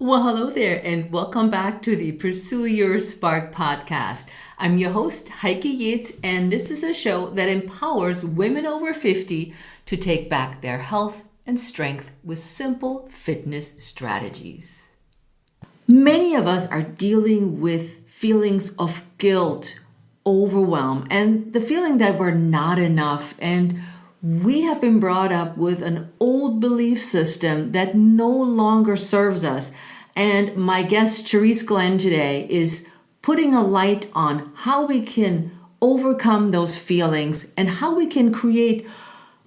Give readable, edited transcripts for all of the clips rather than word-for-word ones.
Well, hello there, and welcome back to the Pursue Your Spark podcast. I'm your host, Heike Yates, and this is a show that empowers women over 50 to take back their health and strength with simple fitness strategies. Many of us are dealing with feelings of guilt, overwhelm, and the feeling that we're not enough. And we have been brought up with an old belief system that no longer serves us. And my guest, Charisse Glenn, today is putting a light on how we can overcome those feelings and how we can create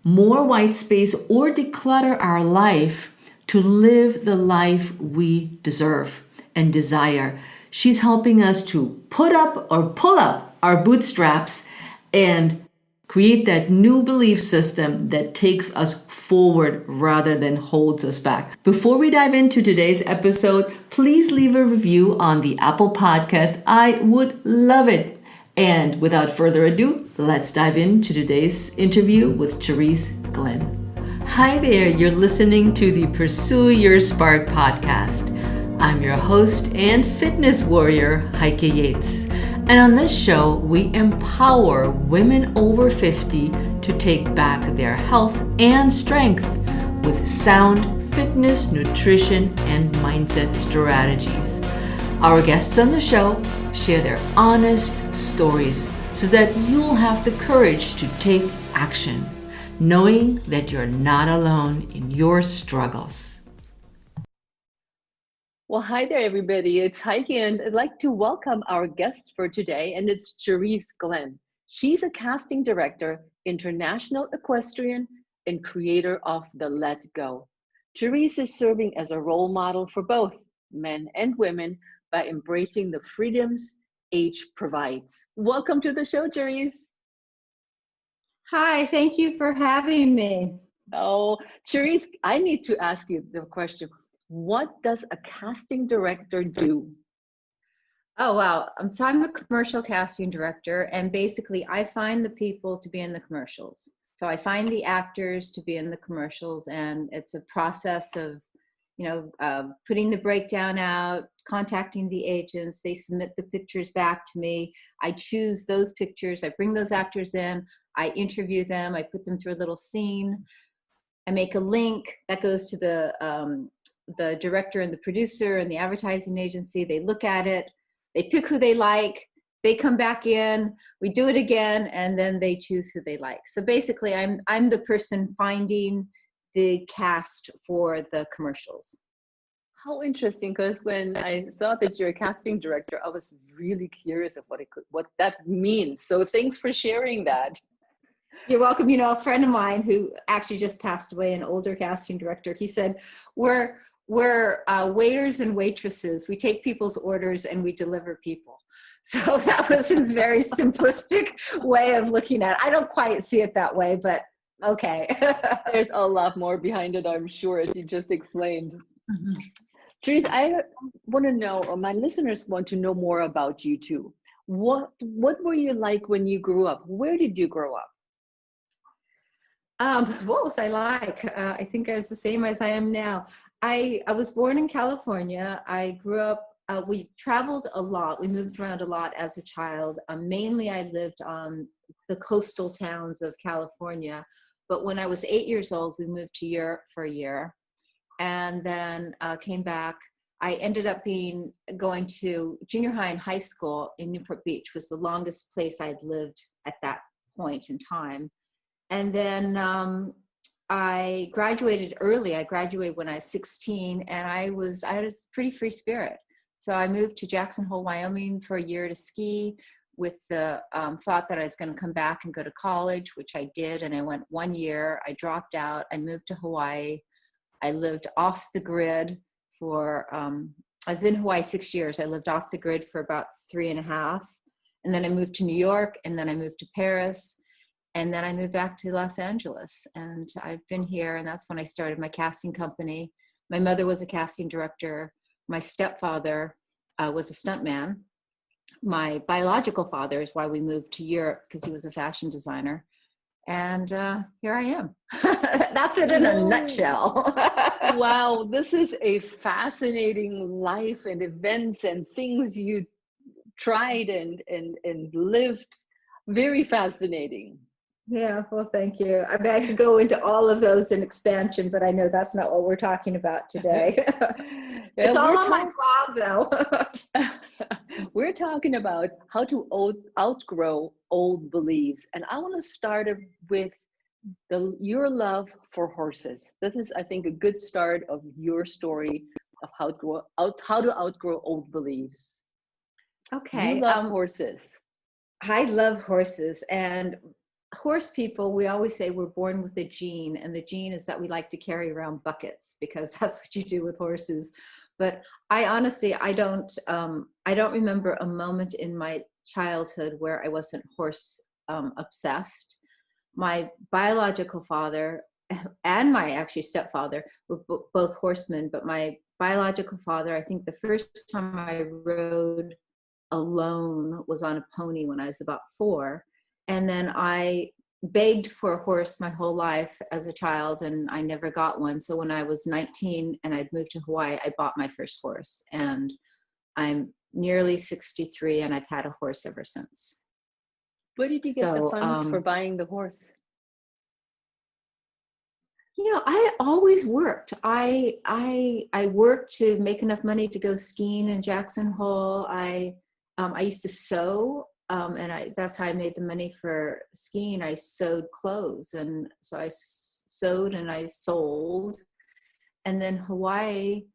more white space or declutter our life to live the life we deserve and desire. She's helping us to put up or pull up our bootstraps and create that new belief system that takes us forward rather than holds us back. Before we dive into today's episode, please leave a review on the Apple Podcast. I would love it. And without further ado, let's dive into today's interview with Charisse Glenn. Hi there, you're listening to the Pursue Your Spark podcast. I'm your host and fitness warrior, Heike Yates. And on this show, we empower women over 50 to take back their health and strength with sound fitness, nutrition, and mindset strategies. Our guests on the show share their honest stories so that you'll have the courage to take action, knowing that you're not alone in your struggles. Well, hi there, everybody. It's Heike, and I'd like to welcome our guest for today, and it's Charisse Glenn. She's a casting director, international equestrian, and creator of the Let Go. Charisse is serving as a role model for both men and women by embracing the freedoms age provides. Welcome to the show, Charisse. Hi, thank you for having me. Oh, Charisse, I need to ask you the question. What does a casting director do? Oh, wow. So I'm a commercial casting director, and basically I find the people to be in the commercials. So I find the actors to be in the commercials, and it's a process of, putting the breakdown out, contacting the agents. They submit the pictures back to me. I choose those pictures. I bring those actors in. I interview them. I put them through a little scene. I make a link that goes to the director and the producer and the advertising agency. They look at it, they pick who they like, they come back in, we do it again, and then they choose who they like. So basically I'm the person finding the cast for the commercials. How interesting, because when I thought that you're a casting director, I was really curious of what that means. So thanks for sharing that. You're welcome. A friend of mine who actually just passed away, an older casting director, he said, we're waiters and waitresses. We take people's orders and we deliver people. So that was his very simplistic way of looking at it. I don't quite see it that way, but okay. There's a lot more behind it, I'm sure, as you just explained. Mm-hmm. Charisse, I want to know, or my listeners want to know more about you too. What were you like when you grew up? Where did you grow up? What was I like? I think I was the same as I am now. I was born in California. I grew up, we traveled a lot. We moved around a lot as a child. Mainly I lived on the coastal towns of California. But when I was 8 years old, we moved to Europe for a year and then came back. I ended up going to junior high and high school in Newport Beach. Was the longest place I'd lived at that point in time. And then I graduated early. I graduated when I was 16, and I had a pretty free spirit. So I moved to Jackson Hole, Wyoming for a year to ski with the thought that I was going to come back and go to college, which I did. And I went 1 year. I dropped out. I moved to Hawaii. I lived off the grid I was in Hawaii 6 years. I lived off the grid for about 3.5. And then I moved to New York, and then I moved to Paris. And then I moved back to Los Angeles, and I've been here, and that's when I started my casting company. My mother was a casting director. My stepfather was a stuntman. My biological father is why we moved to Europe, because he was a fashion designer. And here I am. That's it in a nutshell. Wow, this is a fascinating life and events and things you tried and lived. Very fascinating. Yeah, well, thank you. I mean, I could go into all of those in expansion, but I know that's not what we're talking about today. Yeah, It's all on my blog, though. we're talking about how to outgrow old beliefs. And I want to start with your love for horses. This is, I think, a good start of your story of how to outgrow old beliefs. You Okay. love horses. I love horses, and horse people, we always say we're born with a gene, and the gene is that we like to carry around buckets because that's what you do with horses. But I honestly, I don't remember a moment in my childhood where I wasn't horse obsessed. My biological father and my actually stepfather were both horsemen, but my biological father, I think the first time I rode alone was on a pony when I was about 4. And then I begged for a horse my whole life as a child, and I never got one. So when I was 19 and I'd moved to Hawaii, I bought my first horse. And I'm nearly 63 and I've had a horse ever since. Where did you get the funds for buying the horse? I always worked. I worked to make enough money to go skiing in Jackson Hole. I used to sew, and that's how I made the money for skiing. I sewed clothes, and so I sewed and I sold. And then Hawaii,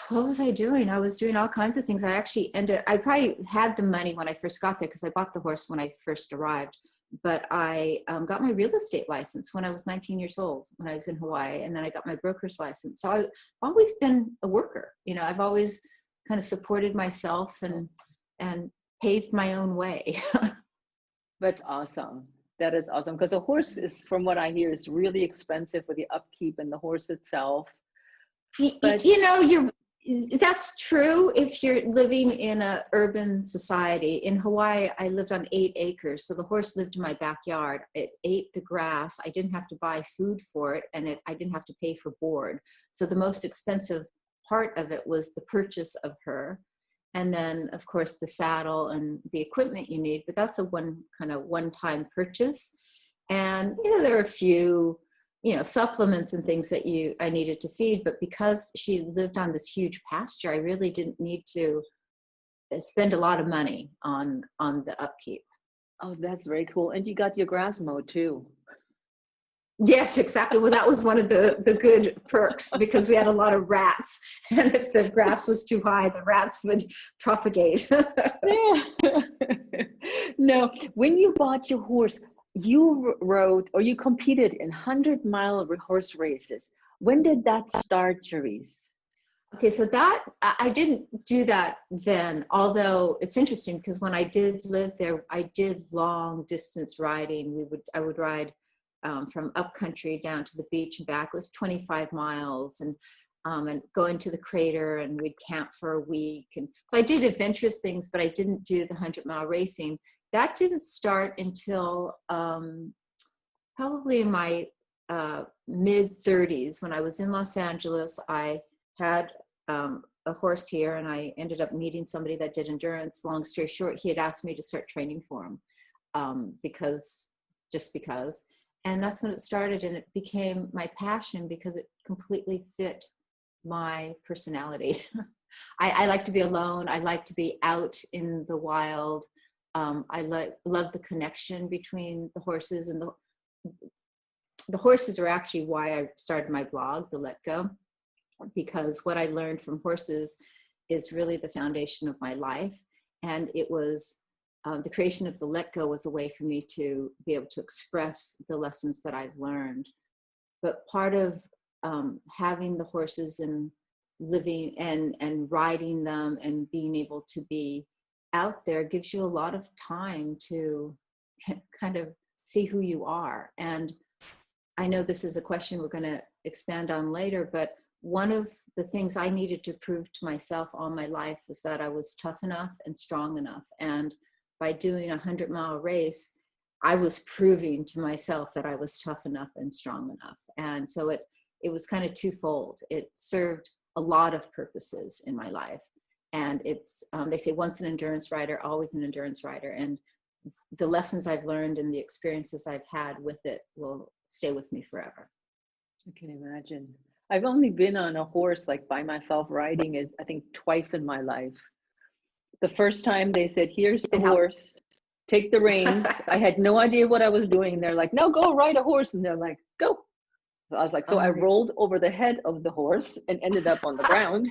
what was I doing? I was doing all kinds of things. I probably had the money when I first got there because I bought the horse when I first arrived. But I got my real estate license when I was 19 years old, when I was in Hawaii. And then I got my broker's license. So I've always been a worker. I've always kind of supported myself and paved my own way. That's awesome. That is awesome. Because a horse is, from what I hear, is really expensive for the upkeep and the horse itself. But that's true if you're living in an urban society. In Hawaii, I lived on 8 acres. So the horse lived in my backyard. It ate the grass. I didn't have to buy food for it, and I didn't have to pay for board. So the most expensive part of it was the purchase of her. And then, of course, the saddle and the equipment you need. But that's a one-time purchase. And, there are a few supplements and things that I needed to feed, but because she lived on this huge pasture, I really didn't need to spend a lot of money on the upkeep. Oh, that's very cool. And you got your grass mowed too. Yes, exactly. Well, that was one of the good perks because we had a lot of rats, and if the grass was too high, the rats would propagate. Yeah. No, when you bought your horse, you rode or you competed in 100-mile horse races. When did that start, Charisse? Okay, so that I didn't do that then, although it's interesting because when I did live there, I did long distance riding. I would ride from upcountry down to the beach and back. It was 25 miles and go into the crater, and we'd camp for a week. And so I did adventurous things, but I didn't do the 100-mile racing. That didn't start until probably in my mid-30s. When I was in Los Angeles, I had a horse here, and I ended up meeting somebody that did endurance. Long story short, he had asked me to start training for him because. And that's when it started, and it became my passion because it completely fit my personality. I like to be alone. I like to be out in the wild. I love the connection between the horses, and the horses are actually why I started my blog, The Let Go, because what I learned from horses is really the foundation of my life. And it was the creation of The Let Go was a way for me to be able to express the lessons that I've learned. But part of having the horses and living and riding them and being able to be out there gives you a lot of time to kind of see who you are. And I know this is a question we're going to expand on later, but one of the things I needed to prove to myself all my life was that I was tough enough and strong enough. And by doing a 100-mile race, I was proving to myself that I was tough enough and strong enough. And so it was kind of twofold. It served a lot of purposes in my life. And it's, they say once an endurance rider, always an endurance rider. And the lessons I've learned and the experiences I've had with it will stay with me forever. I can imagine. I've only been on a horse like by myself riding it, I think twice in my life. The first time they said, here's the horse, take the reins. I had no idea what I was doing. They're like, no, go ride a horse. And they're like, go. So I was like, so I rolled over the head of the horse and ended up on the ground.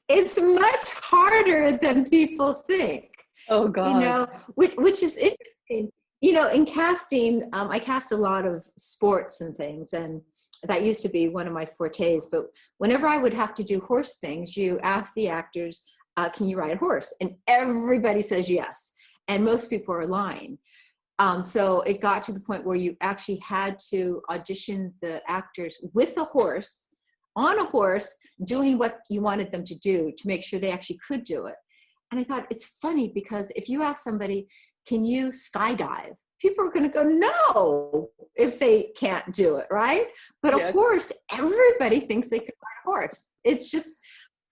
It's much harder than people think. Oh God. You know, which is interesting. You know, in casting, I cast a lot of sports and things, and that used to be one of my fortes. But whenever I would have to do horse things, you ask the actors, can you ride a horse? And everybody says yes. And most people are lying. So it got to the point where you actually had to audition the actors with a horse, on a horse, doing what you wanted them to do to make sure they actually could do it. And I thought, it's funny because if you ask somebody, can you skydive? People are going to go, no, if they can't do it, right? But yes. A horse, everybody thinks they can ride a horse. It's just,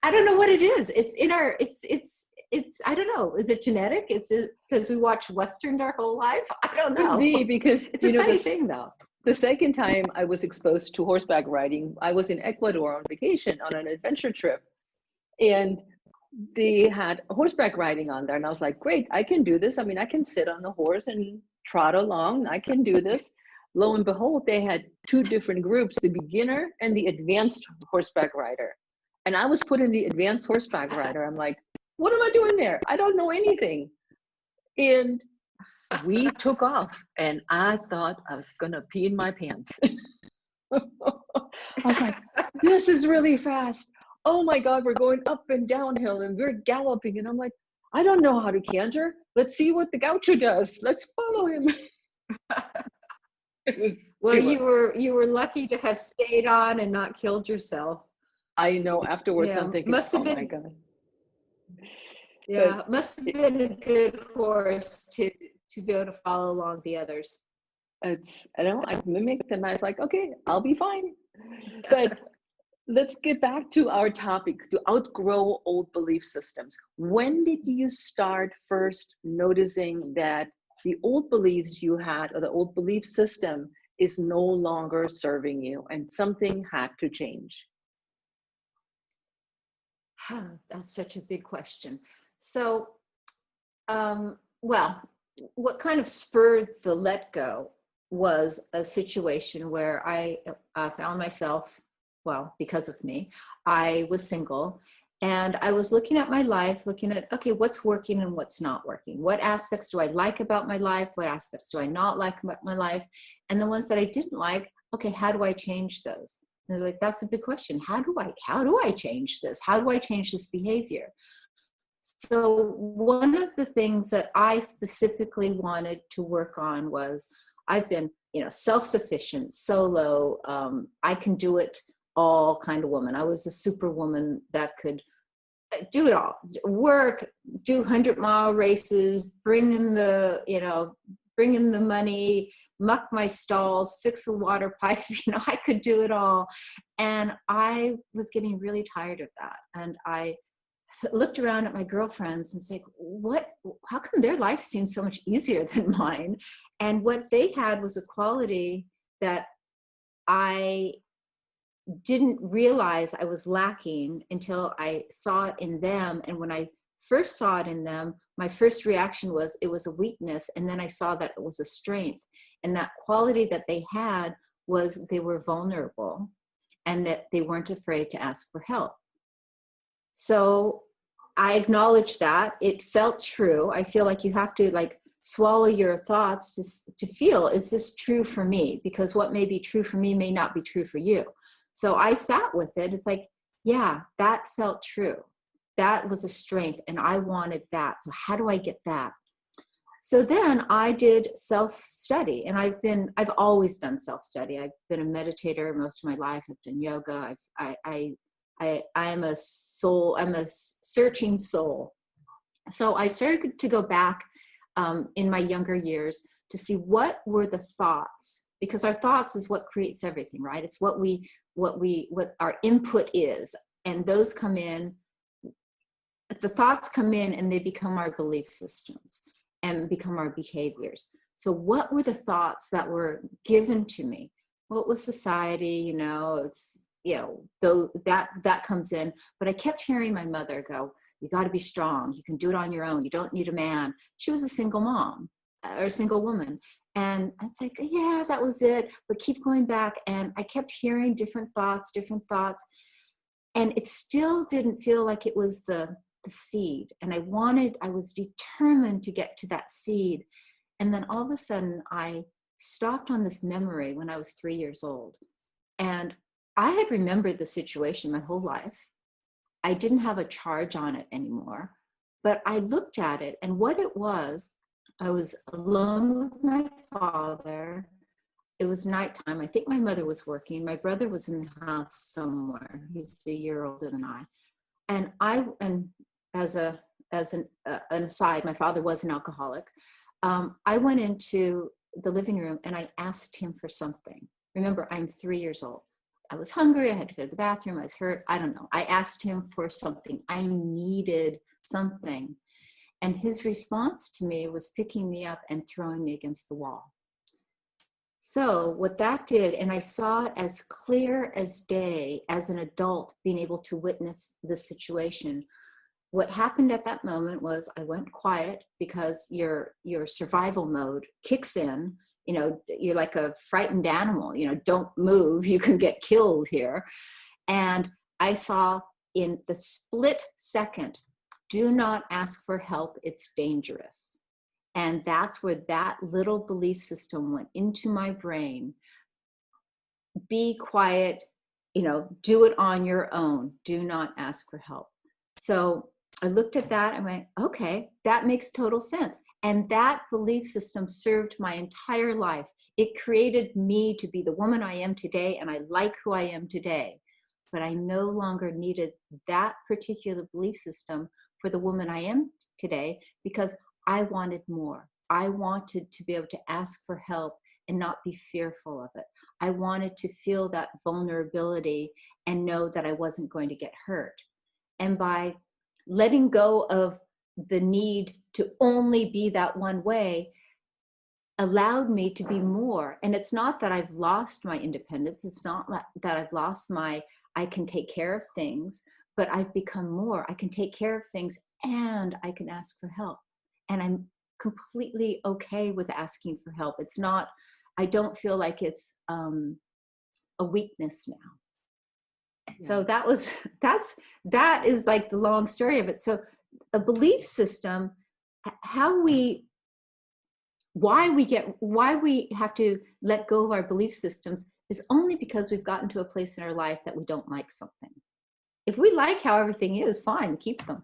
I don't know what it is. It's in our, it's, I don't know. Is it genetic? It's because we watch Western our whole life? I don't know. Could be, because it's a funny thing though. The second time I was exposed to horseback riding, I was in Ecuador on vacation on an adventure trip. And they had horseback riding on there. And I was like, great, I can do this. I mean, I can sit on the horse and trot along. I can do this. Lo and behold, they had two different groups, the beginner and the advanced horseback rider. And I was put in the advanced horseback rider. I'm like, what am I doing there? I don't know anything. And we took off and I thought I was gonna pee in my pants. I was like, this is really fast. Oh my God, we're going up and downhill and we're galloping. And I'm like, I don't know how to canter. Let's see what the gaucho does. Let's follow him. You were lucky to have stayed on and not killed yourself. I know, afterwards I'm thinking, my God. Yeah, but must have been a good horse to be able to follow along the others. I mimicked and I was like, okay, I'll be fine. But let's get back to our topic, to outgrow old belief systems. When did you start first noticing that the old beliefs you had, or the old belief system, is no longer serving you and something had to change? That's such a big question. So, well, what kind of spurred the let go was a situation where I found myself, well, because of me, I was single and I was looking at my life, looking at, okay, what's working and what's not working? What aspects do I like about my life? What aspects do I not like about my life? And the ones that I didn't like, okay, how do I change those? And I was like, that's a big question. How do I change this? How do I change this behavior? So one of the things that I specifically wanted to work on was, I've been, self-sufficient, solo, I can do it all kind of woman. I was a superwoman that could do it all, work, do 100-mile races, bring in the money, muck my stalls, fix a water pipe, I could do it all. And I was getting really tired of that. And I looked around at my girlfriends and said, how come their life seems so much easier than mine? And what they had was a quality that I didn't realize I was lacking until I saw it in them. And when I first saw it in them, my first reaction was it was a weakness. And then I saw that it was a strength. And that quality that they had was they were vulnerable and that they weren't afraid to ask for help. So I acknowledged that. It felt true. I feel like you have to swallow your thoughts to feel, is this true for me? Because what may be true for me may not be true for you. So I sat with it. It's like, yeah, that felt true. That was a strength and I wanted that. So how do I get that? So then I did self-study, and I've always done self-study. I've been a meditator most of my life. I've done yoga. I am a soul. I'm a searching soul. So I started to go back in my younger years to see what were the thoughts, because our thoughts is what creates everything, right? It's what our input is, and those come in. The thoughts come in and they become our belief systems and become our behaviors. So what were the thoughts that were given to me? What was society? It's, though that comes in, but I kept hearing my mother go, you got to be strong. You can do it on your own. You don't need a man. She was a single mom or a single woman. And I was like, yeah, that was it. But keep going back. And I kept hearing different thoughts. And it still didn't feel like it was the seed. And I was determined to get to that seed. And then all of a sudden I stopped on this memory when I was 3 years old. And I had remembered the situation my whole life. I didn't have a charge on it anymore, but I looked at it, and what it was, I was alone with my father. It was nighttime. I think my mother was working. My brother was in the house somewhere. He's a year older than I. And as an aside, my father was an alcoholic. I went into the living room and I asked him for something. Remember, I'm 3 years old. I was hungry. I had to go to the bathroom. I was hurt. I don't know. I asked him for something. I needed something. And his response to me was picking me up and throwing me against the wall. So what that did, and I saw it as clear as day as an adult being able to witness the situation. What happened at that moment was I went quiet because your survival mode kicks in. You're like a frightened animal, don't move, you can get killed here. And I saw in the split second, do not ask for help, it's dangerous. And that's where that little belief system went into my brain. Be quiet, do it on your own. Do not ask for help. So I looked at that and went, okay, that makes total sense. And that belief system served my entire life. It created me to be the woman I am today, and I like who I am today. But I no longer needed that particular belief system for the woman I am today because I wanted more. I wanted to be able to ask for help and not be fearful of it. I wanted to feel that vulnerability and know that I wasn't going to get hurt. And by letting go of the need to only be that one way allowed me to be more. And it's not that I've lost my independence. It's not that I've lost I can take care of things, but I've become more. I can take care of things and I can ask for help. And I'm completely okay with asking for help. It's not, I don't feel like it's a weakness now. Yeah. So that is like the long story of it. So a belief system, why we have to let go of our belief systems is only because we've gotten to a place in our life that we don't like something. If we like how everything is, fine, keep them.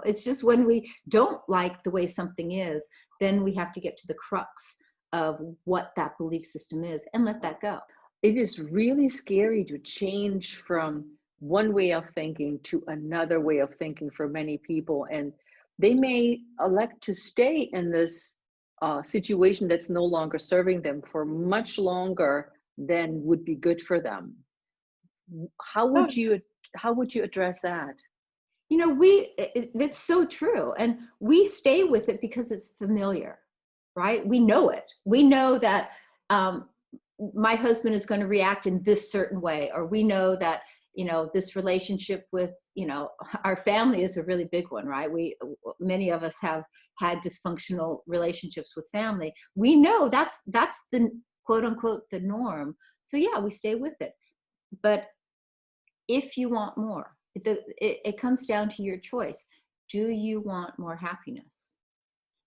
It's just when we don't like the way something is, then we have to get to the crux of what that belief system is and let that go. It is really scary to change from one way of thinking to another way of thinking for many people. And they may elect to stay in this situation that's no longer serving them for much longer than would be good for them. How would you address that? It's so true. And we stay with it because it's familiar, right? We know it. We know that my husband is going to react in this certain way, or we know that, this relationship with, our family is a really big one, right? Many of us have had dysfunctional relationships with family. We know that's the quote unquote, the norm. So yeah, we stay with it. But if you want more, it comes down to your choice. Do you want more happiness?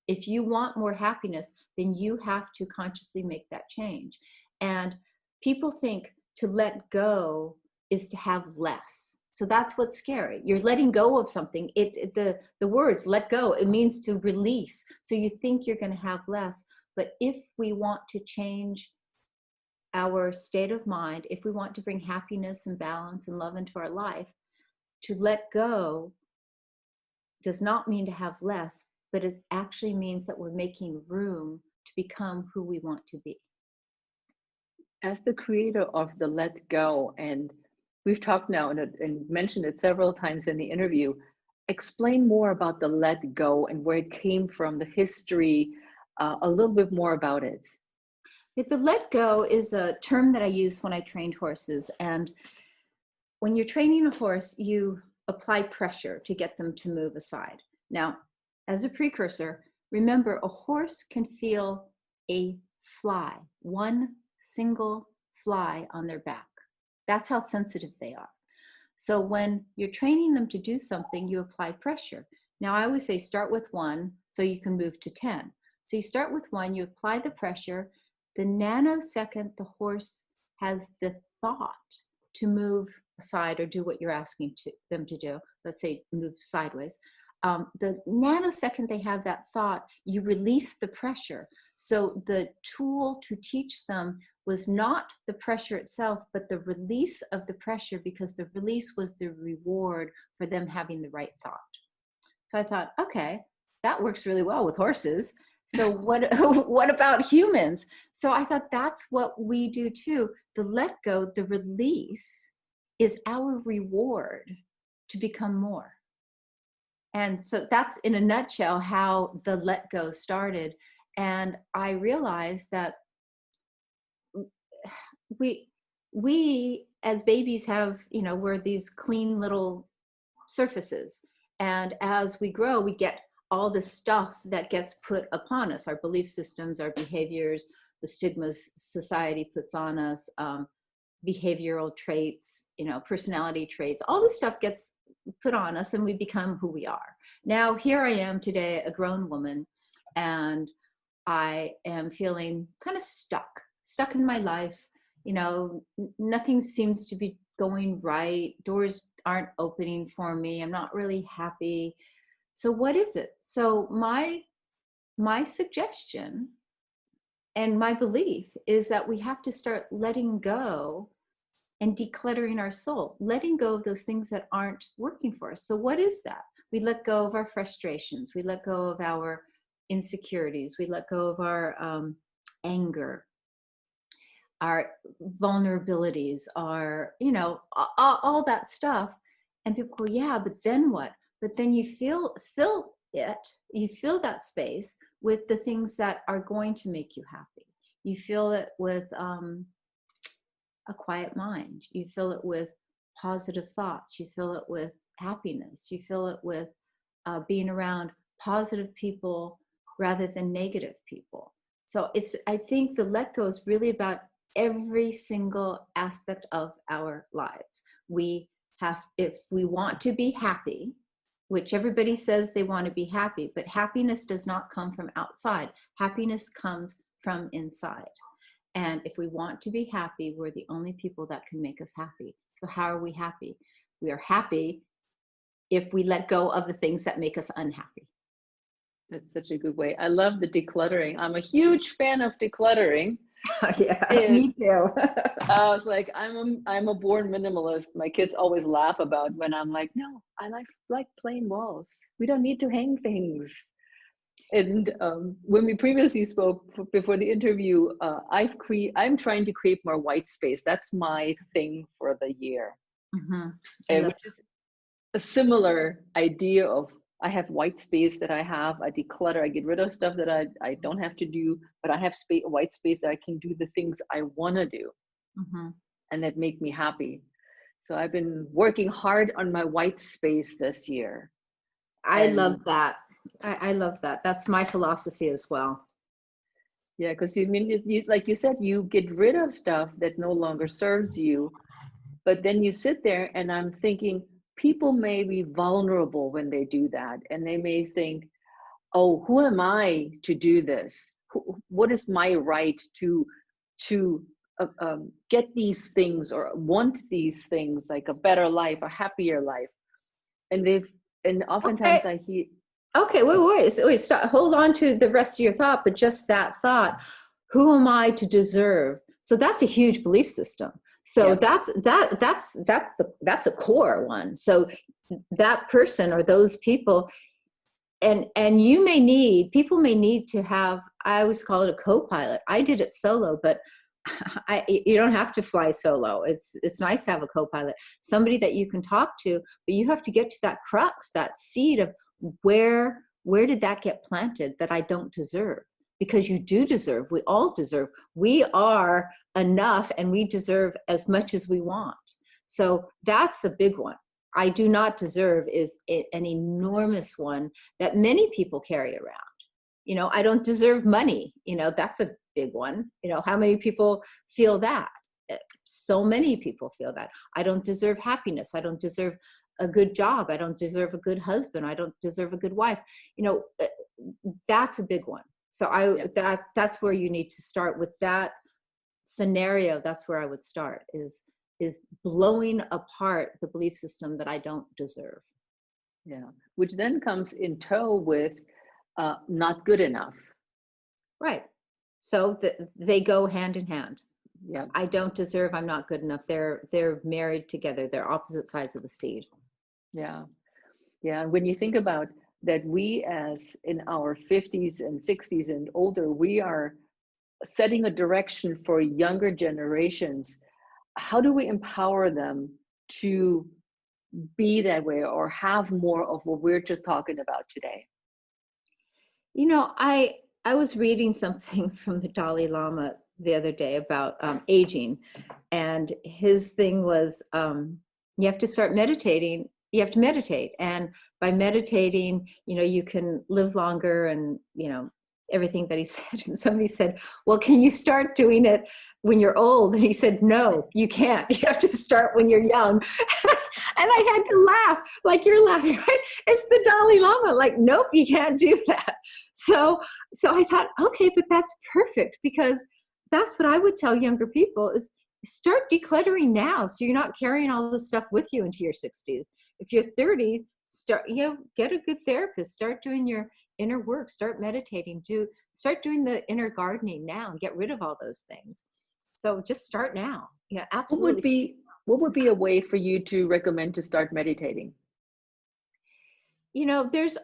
If you want more happiness, then you have to consciously make that change. And people think to let go is to have less. So that's what's scary. You're letting go of something. The words let go, it means to release. So you think you're going to have less. But if we want to change our state of mind, if we want to bring happiness and balance and love into our life, to let go does not mean to have less, but it actually means that we're making room to become who we want to be. As the creator of the Let Go, and we've talked now and mentioned it several times in the interview, explain more about the Let Go and where it came from, the history, a little bit more about it. The let go is a term that I used when I trained horses. And when you're training a horse, you apply pressure to get them to move aside. Now, as a precursor, remember a horse can feel a fly, one single fly on their back. That's how sensitive they are. So when you're training them to do something, you apply pressure. Now, I always say start with 1 so you can move to 10. So you start with 1, you apply the pressure. The nanosecond the horse has the thought to move aside or do what you're asking them to do, let's say move sideways, the nanosecond they have that thought, you release the pressure. So the tool to teach them was not the pressure itself, but the release of the pressure, because the release was the reward for them having the right thought. So I thought, okay, that works really well with horses. So what about humans? So I thought that's what we do too. The let go, the release is our reward to become more. And so that's in a nutshell how the let go started. And I realized that we as babies have, we're these clean little surfaces. And as we grow, we get all the stuff that gets put upon us, our belief systems, our behaviors, the stigmas society puts on us, behavioral traits, personality traits, all this stuff gets put on us and we become who we are. Now, here I am today, a grown woman, and I am feeling kind of stuck in my life. Nothing seems to be going right. Doors aren't opening for me. I'm not really happy. So what is it? So my suggestion and my belief is that we have to start letting go and decluttering our soul, letting go of those things that aren't working for us. So what is that? We let go of our frustrations. We let go of our insecurities. We let go of our anger, our vulnerabilities, our, all that stuff. And people go, yeah, but then what? But then you fill that space with the things that are going to make you happy. You fill it with a quiet mind. You fill it with positive thoughts. You fill it with happiness. You fill it with being around positive people rather than negative people. So I think the let go is really about every single aspect of our lives. If we want to be happy, which everybody says they want to be happy, but happiness does not come from outside. Happiness comes from inside. And if we want to be happy, we're the only people that can make us happy. So how are we happy? We are happy if we let go of the things that make us unhappy. That's such a good way. I love the decluttering. I'm a huge fan of decluttering. Yeah, me too. I was like, I'm a born minimalist. My kids always laugh about when I'm like, no, I like plain walls. We don't need to hang things. And when we previously spoke before the interview, I'm trying to create more white space. That's my thing for the year, which is a similar idea of I have white space that I declutter, I get rid of stuff that I don't have to do, but I have white space that I can do the things I want to do and that make me happy. So I've been working hard on my white space this year. I love that. I love that. That's my philosophy as well. Yeah, because like you said, you get rid of stuff that no longer serves you, but then you sit there and I'm thinking, people may be vulnerable when they do that. And they may think, oh, who am I to do this? What is my right to get these things or want these things, like a better life, a happier life? And oftentimes I hear, okay, wait, stop. Hold on to the rest of your thought, but just that thought, who am I to deserve? So that's a huge belief system. So that's a core one. So that person or those people, and people may need to have, I always call it a co-pilot. I did it solo, but you don't have to fly solo. It's nice to have a co-pilot, somebody that you can talk to, but you have to get to that crux, that seed of where did that get planted that I don't deserve? Because you do deserve. We all deserve. We are enough, and we deserve as much as we want. So that's the big one. I do not deserve is an enormous one that many people carry around. I don't deserve money. That's a big one. How many people feel that? So many people feel that. I don't deserve happiness. I don't deserve a good job. I don't deserve a good husband. I don't deserve a good wife. That's a big one. So that's where you need to start with that scenario. That's where I would start is blowing apart the belief system that I don't deserve. Yeah, which then comes in tow with not good enough. Right. So they go hand in hand. Yeah. I don't deserve, I'm not good enough. They're married together. They're opposite sides of the seed. Yeah. Yeah. When you think about that, we as in our 50s and 60s and older, we are setting a direction for younger generations. How do we empower them to be that way or have more of what we're just talking about today? I was reading something from the Dalai Lama the other day about aging, and his thing was you have to start meditating. You have to meditate, and by meditating, you can live longer, and everything that he said. And somebody said, well, can you start doing it when you're old? And he said, no, you can't. You have to start when you're young. And I had to laugh like you're laughing, right? It's the Dalai Lama. Like, nope, you can't do that. So I thought, okay, but that's perfect, because that's what I would tell younger people is start decluttering now. So you're not carrying all this stuff with you into your 60s. If you're 30, get a good therapist, start doing your inner work, start meditating, start doing the inner gardening now and get rid of all those things. So just start now. Yeah, absolutely. What would be a way for you to recommend to start meditating? There's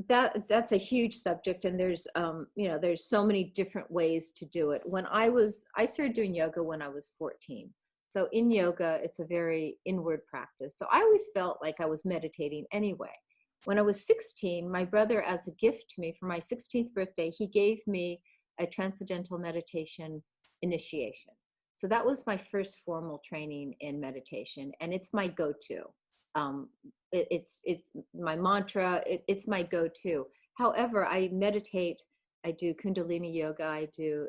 that's a huge subject, and there's so many different ways to do it. I started doing yoga when I was 14. So in yoga, it's a very inward practice. So I always felt like I was meditating anyway. When I was 16, my brother, as a gift to me for my 16th birthday, he gave me a Transcendental meditation initiation. So that was my first formal training in meditation, and it's my go-to. It's my mantra. It's my go-to. However, I meditate. I do Kundalini yoga. I do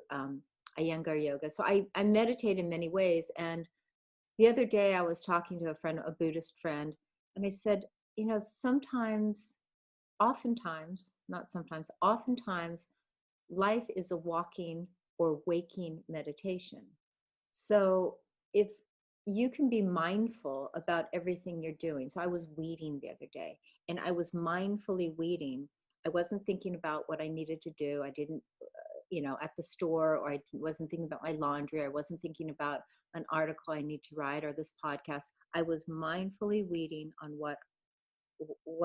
Iyengar yoga. So I meditate in many ways. And the other day I was talking to a Buddhist friend, and I said, oftentimes, life is a walking or waking meditation. So if you can be mindful about everything you're doing. So I was weeding the other day, and I was mindfully weeding. I wasn't thinking about what I needed to do. I didn't, at the store, or I wasn't thinking about my laundry. I wasn't thinking about an article I need to write or this podcast. I was mindfully weeding on what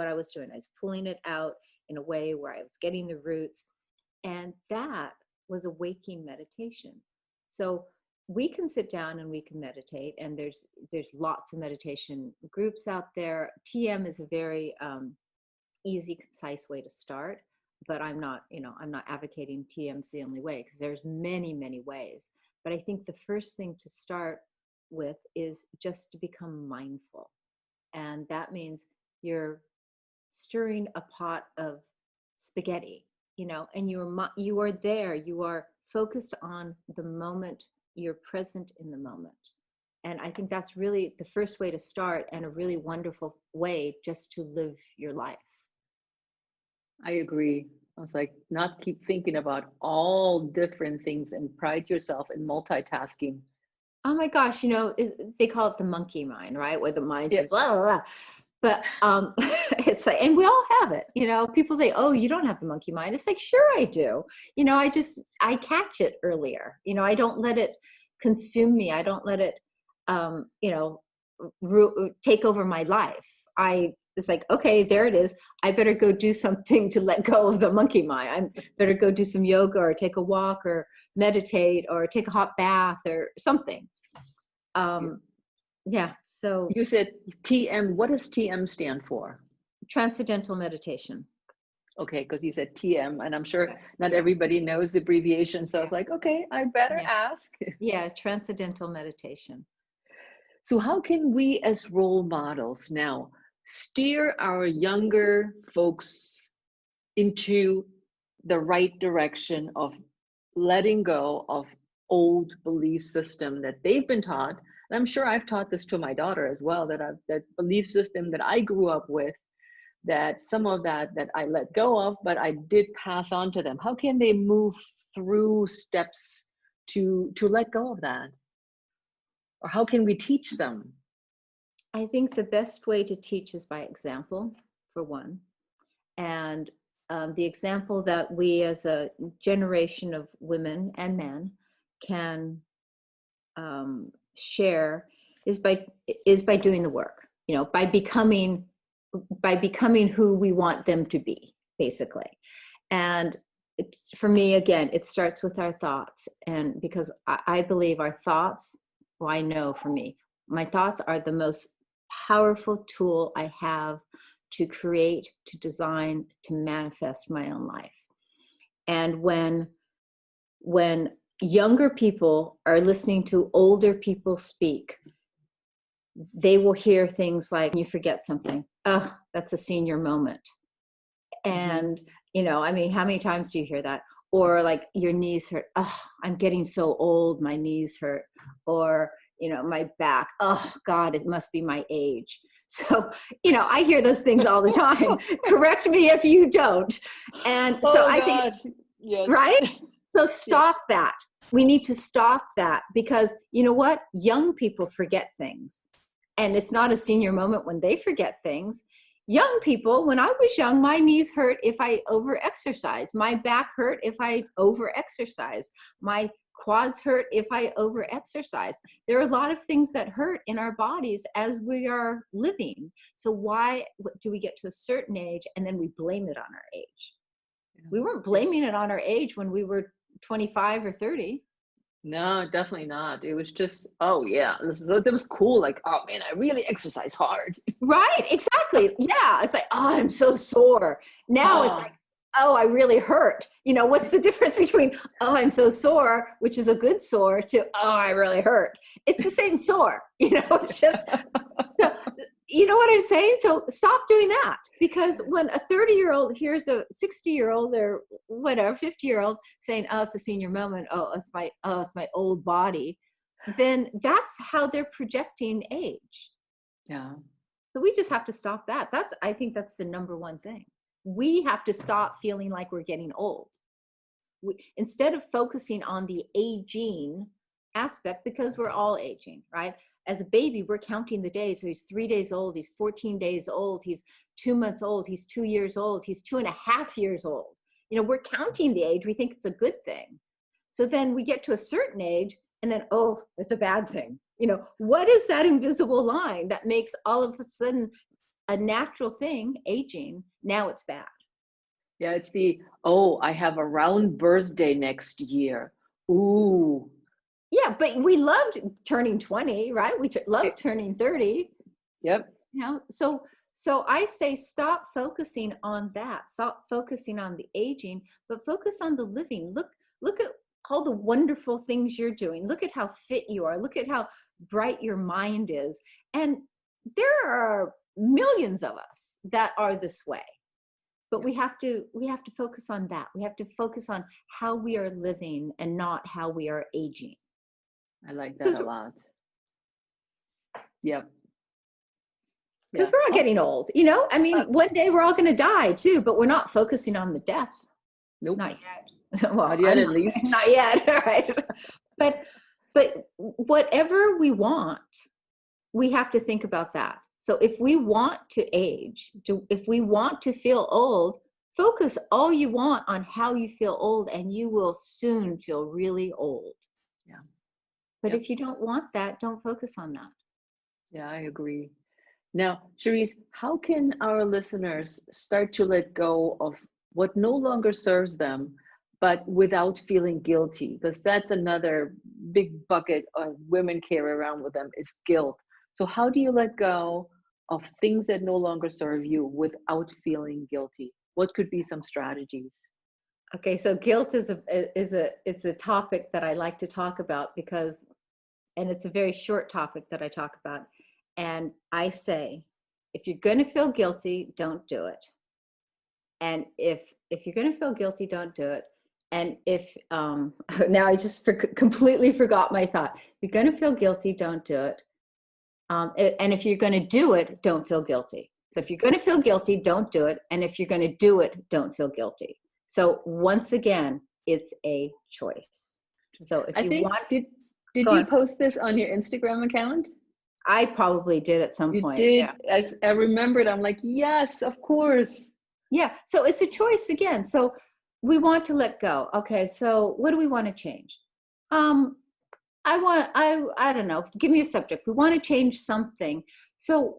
I was doing. I was pulling it out in a way where I was getting the roots. And that was a waking meditation. So we can sit down and we can meditate, and there's lots of meditation groups out there. TM is a very easy, concise way to start, but I'm not advocating TM's the only way, because there's many, many ways. But I think the first thing to start with is just to become mindful. And that means you're stirring a pot of spaghetti, and you are there, you are focused on the moment, you're present in the moment. And I think that's really the first way to start, and a really wonderful way just to live your life. I agree. I was like, not keep thinking about all different things and pride yourself in multitasking. Oh my gosh, they call it the monkey mind, right? Where the mind says, blah, blah, blah. But it's like, and we all have it. People say, oh, you don't have the monkey mind. It's like, sure I do. I catch it earlier. I don't let it consume me. I don't let it, take over my life. I it's like, okay, there it is. I better go do something to let go of the monkey mind. I better go do some yoga or take a walk or meditate or take a hot bath or something. Yeah. So You said TM. What does TM stand for? transcendental meditation. Okay, because you said TM, and I'm sure not everybody knows the abbreviation. So I was like, okay, I better ask. Yeah, transcendental meditation. So how can we as role models now steer our younger folks into the right direction of letting go of old belief system that they've been taught? And I'm sure I've taught this to my daughter as well, that belief system that I grew up with, that some of that I let go of, but I did pass on to them. How can they move through steps to let go of that? Or how can we teach them? I think the best way to teach is by example, for one. And the example that we as a generation of women and men can share is by doing the work, by becoming who we want them to be, basically. And for me, again, it starts with our thoughts. And because I believe our thoughts, well, I know for me, my thoughts are the most powerful tool I have to create, to design, to manifest my own life. And when younger people are listening to older people speak, they will hear things like, you forget something. Oh, that's a senior moment. And, I mean, how many times do you hear that? Or like, your knees hurt. Oh, I'm getting so old, my knees hurt. Or, my back. Oh God, it must be my age. So, I hear those things all the time. Correct me if you don't. And so I say, yes. Right? So stop that. We need to stop that, because you know what? Young people forget things. And it's not a senior moment when they forget things. Young people, when I was young, my knees hurt if I over-exercise. My back hurt if I over-exercise. My quads hurt if I over-exercise. There are a lot of things that hurt in our bodies as we are living. So why do we get to a certain age and then we blame it on our age? We weren't blaming it on our age when we were 25 or 30. No, definitely not. It was just, oh yeah, it was cool. Like, oh man, I really exercise hard. Right, exactly. Yeah, it's like, oh, I'm so sore. Now it's like, oh, I really hurt. What's the difference between, oh, I'm so sore, which is a good sore, to, oh, I really hurt. It's the same sore. It's just, so, you know what I'm saying? So stop doing that, because when a 30-year-old hears a 60-year-old or whatever, 50-year-old saying, oh, it's a senior moment. Oh, it's my old body. Then that's how they're projecting age. Yeah. So we just have to stop that. I think that's the number one thing. We have to stop feeling like we're getting old. Instead of focusing on the aging aspect, because we're all aging, right? As a baby, we're counting the days. So he's 3 days old, he's 14 days old, he's 2 months old, he's 2 years old, he's 2.5 years old. We're counting the age. We think it's a good thing. So then we get to a certain age and then, oh, it's a bad thing. What is that invisible line that makes all of a sudden a natural thing, aging, now it's bad? Yeah, it's I have a round birthday next year. Ooh. Yeah, but we loved turning 20, right? We loved turning 30. Yep. So I say stop focusing on that. Stop focusing on the aging, but focus on the living. Look at all the wonderful things you're doing. Look at how fit you are. Look at how bright your mind is. And there are millions of us that are this way. But we have to focus on that. We have to focus on how we are living and not how we are aging. I like that a lot. Yep. Because we're all getting old, I mean, one day we're all going to die too, but we're not focusing on the death. Nope. Not yet. Well, not yet, at least. Not yet. Right. But whatever we want, we have to think about that. So if we want to age, if we want to feel old, focus all you want on how you feel old, and you will soon feel really old. Yeah. But if you don't want that, don't focus on that. Yeah, I agree. Now, Charisse, how can our listeners start to let go of what no longer serves them, but without feeling guilty? Because that's another big bucket of women carry around with them is guilt. So how do you let go of things that no longer serve you without feeling guilty? What could be some strategies? Okay, so guilt is it's a topic that I like to talk about because, and it's a very short topic that I talk about. And I say, if you're going to feel guilty, don't do it. And if you're going to feel guilty, don't do it. And if now I just completely forgot my thought. If you're going to feel guilty, don't do it. And if you're going to do it, don't feel guilty. So if you're going to feel guilty, don't do it. And if you're going to do it, don't feel guilty. So once again, it's a choice. So if you want, did you post this on your Instagram account? I probably did at some point. You did. Yeah. I remembered. I'm like, yes, of course. Yeah. So it's a choice again. So we want to let go. Okay. So what do we want to change? I don't know. Give me a subject. We want to change something. So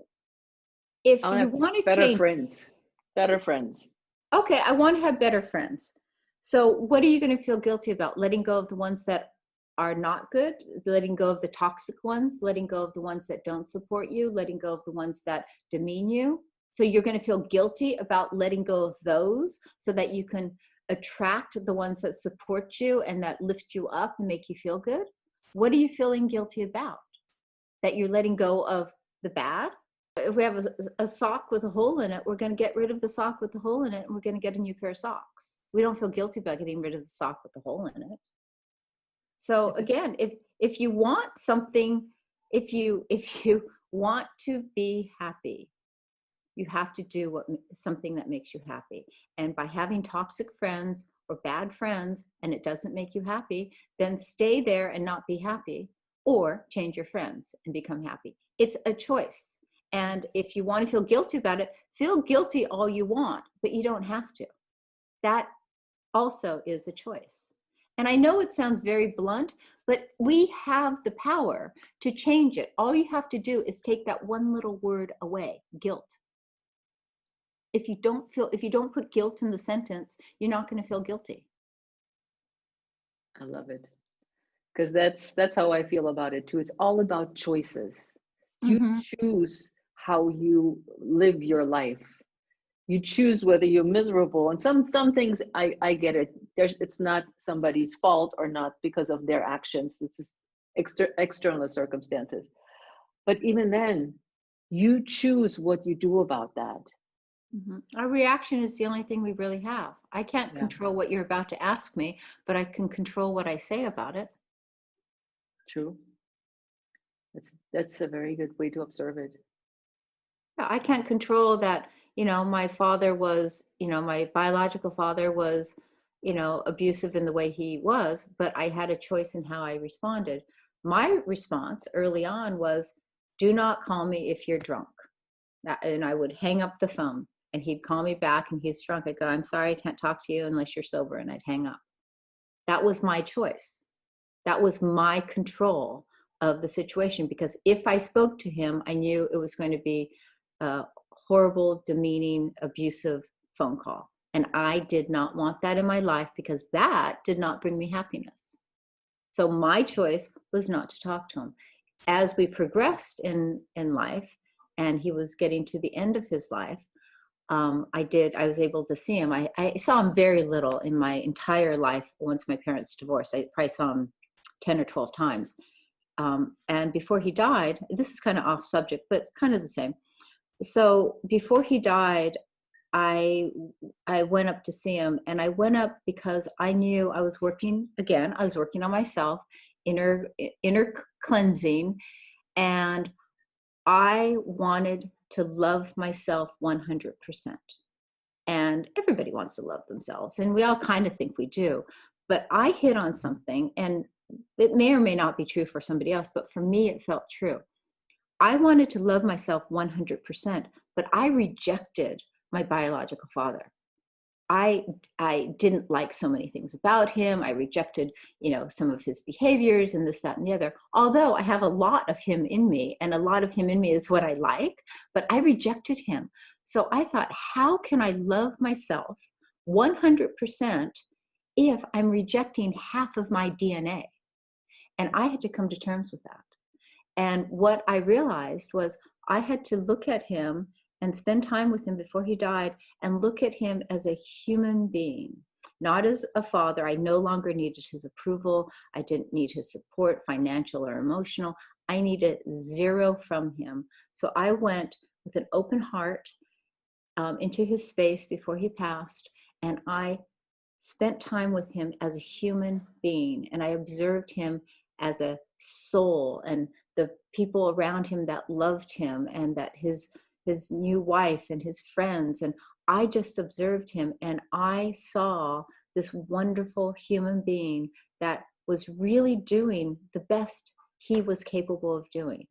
if you want to change better friends. Okay. I want to have better friends. So what are you going to feel guilty about? Letting go of the ones that are not good, letting go of the toxic ones, letting go of the ones that don't support you, letting go of the ones that demean you. So you're going to feel guilty about letting go of those so that you can attract the ones that support you and that lift you up and make you feel good. What are you feeling guilty about? That you're letting go of the bad? If we have a sock with a hole in it, we're going to get rid of the sock with the hole in it and we're going to get a new pair of socks. We don't feel guilty about getting rid of the sock with the hole in it. So again, if you want something, if you want to be happy, you have to do something that makes you happy. And by having toxic friends or bad friends and it doesn't make you happy, then stay there and not be happy, or change your friends and become happy. It's a choice. And if you want to feel guilty about it, feel guilty all you want, but you don't have to. That also is a choice. And I know it sounds very blunt, but we have the power to change it. All you have to do is take that one little word away, guilt. If you don't put guilt in the sentence, you're not going to feel guilty. I love it. Because that's how I feel about it too. It's all about choices. You choose how you live your life. You choose whether you're miserable. And some things I get it. It's not somebody's fault or not because of their actions. This is external circumstances. But even then, you choose what you do about that. Our reaction is the only thing we really have. I can't control what you're about to ask me, but I can control what I say about it. True. That's a very good way to observe it. Yeah, I can't control that, my father was, my biological father was, abusive in the way he was, but I had a choice in how I responded. My response early on was, do not call me if you're drunk. And I would hang up the phone and he'd call me back and he's drunk. I'd go, I'm sorry, I can't talk to you unless you're sober. And I'd hang up. That was my choice. That was my control of the situation, because if I spoke to him, I knew it was going to be a horrible, demeaning, abusive phone call. And I did not want that in my life because that did not bring me happiness. So my choice was not to talk to him. As we progressed in life and he was getting to the end of his life, I was able to see him. I saw him very little in my entire life. Once my parents divorced, I probably saw him 10 or 12 times. And before he died, this is kind of off subject, but kind of the same. So before he died, I went up to see him, and I went up because I knew I was working on myself, inner cleansing, and I wanted to love myself 100%. And everybody wants to love themselves, and we all kind of think we do, but I hit on something, and it may or may not be true for somebody else, but for me, it felt true. I wanted to love myself 100%, but I rejected my biological father. I didn't like so many things about him. I rejected, some of his behaviors and this, that, and the other. Although I have a lot of him in me, and a lot of him in me is what I like, but I rejected him. So I thought, how can I love myself 100% if I'm rejecting half of my DNA? And I had to come to terms with that. And what I realized was I had to look at him and spend time with him before he died and look at him as a human being, not as a father. I no longer needed his approval. I didn't need his support, financial or emotional. I needed zero from him. So I went with an open heart into his space before he passed, and I spent time with him as a human being, and I observed him as a soul, and the people around him that loved him, and that his new wife and his friends. And I just observed him, and I saw this wonderful human being that was really doing the best he was capable of doing.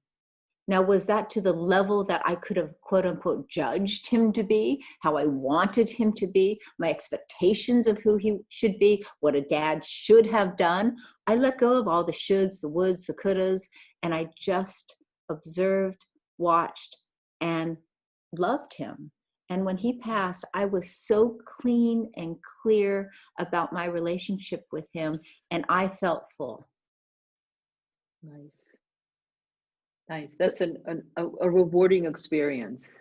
Now, was that to the level that I could have, quote unquote, judged him to be, how I wanted him to be, my expectations of who he should be, what a dad should have done? I let go of all the shoulds, the woulds, the couldas, and I just observed, watched, and loved him. And when he passed, I was so clean and clear about my relationship with him, and I felt full. Nice. Nice. That's a rewarding experience.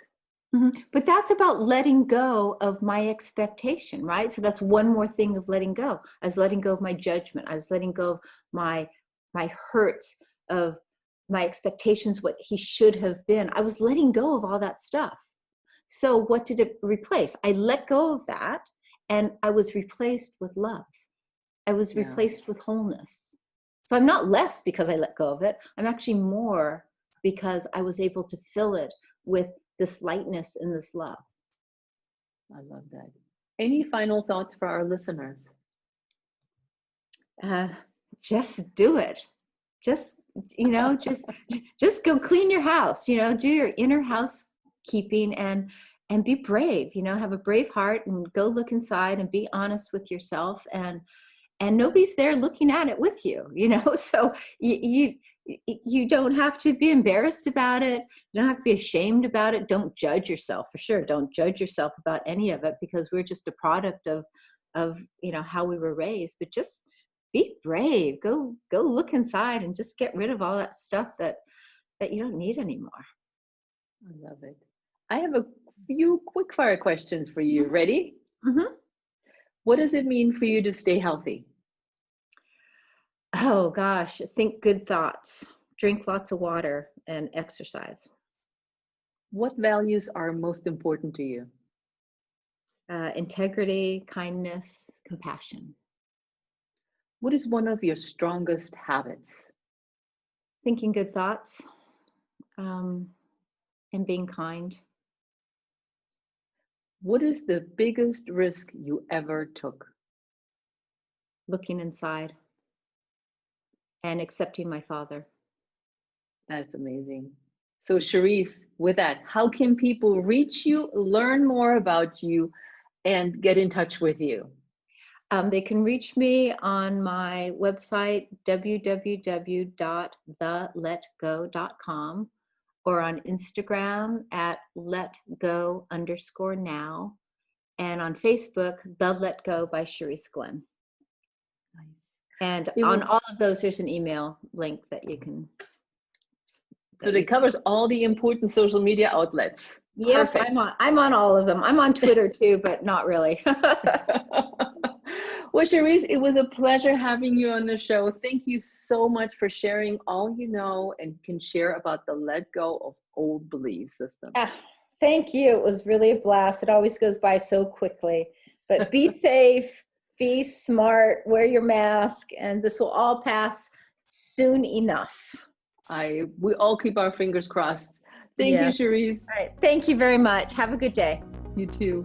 Mm-hmm. But that's about letting go of my expectation, right? So that's one more thing of letting go. I was letting go of my judgment. I was letting go of my hurts, of my expectations, what he should have been. I was letting go of all that stuff. So what did it replace? I let go of that, and I was replaced with love. I was replaced with wholeness. So I'm not less because I let go of it. I'm actually more because I was able to fill it with this lightness and this love. I love that. Any final thoughts for our listeners? Just do it. Just go clean your house, do your inner housekeeping, and be brave, have a brave heart, and go look inside and be honest with yourself, and nobody's there looking at it with you, so you don't have to be embarrassed about it. You don't have to be ashamed about it. Don't judge yourself, for sure. Don't judge yourself about any of it, because we're just a product of how we were raised. But just be brave. Go look inside and just get rid of all that stuff that you don't need anymore. I love it. I have a few quick fire questions for you. Ready? Mm-hmm. What does it mean for you to stay healthy? Oh gosh, think good thoughts, drink lots of water, and exercise. What values are most important to you? Integrity, kindness, compassion. What is one of your strongest habits? Thinking good thoughts, and being kind. What is the biggest risk you ever took? Looking inside and accepting my father. That's amazing. So Charisse, with that, how can people reach you, learn more about you, and get in touch with you? They can reach me on my website, www.theletgo.com, or on Instagram at letgo_now, and on Facebook, The Let Go by Charisse Glenn. Nice. And on all of those, there's an email link that you can. So it covers all the important social media outlets. Yep, Perfect. I'm on all of them. I'm on Twitter too, but not really. Well, Charisse, it was a pleasure having you on the show. Thank you so much for sharing all you know and can share about the let go of old belief system. Thank you. It was really a blast. It always goes by so quickly. But be safe, be smart, wear your mask, and this will all pass soon enough. We all keep our fingers crossed. Thank you, Charisse. All right. Thank you very much. Have a good day. You too.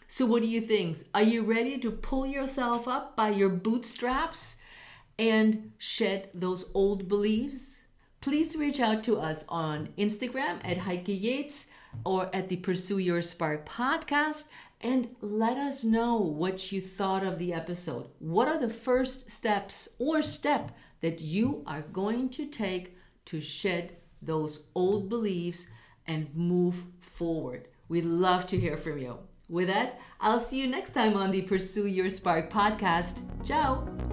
So what do you think? Are you ready to pull yourself up by your bootstraps and shed those old beliefs? Please reach out to us on Instagram at Heike Yates or at the Pursue Your Spark podcast and let us know what you thought of the episode. What are the first steps or step that you are going to take to shed those old beliefs and move forward? We'd love to hear from you. With that, I'll see you next time on the Pursue Your Spark podcast. Ciao!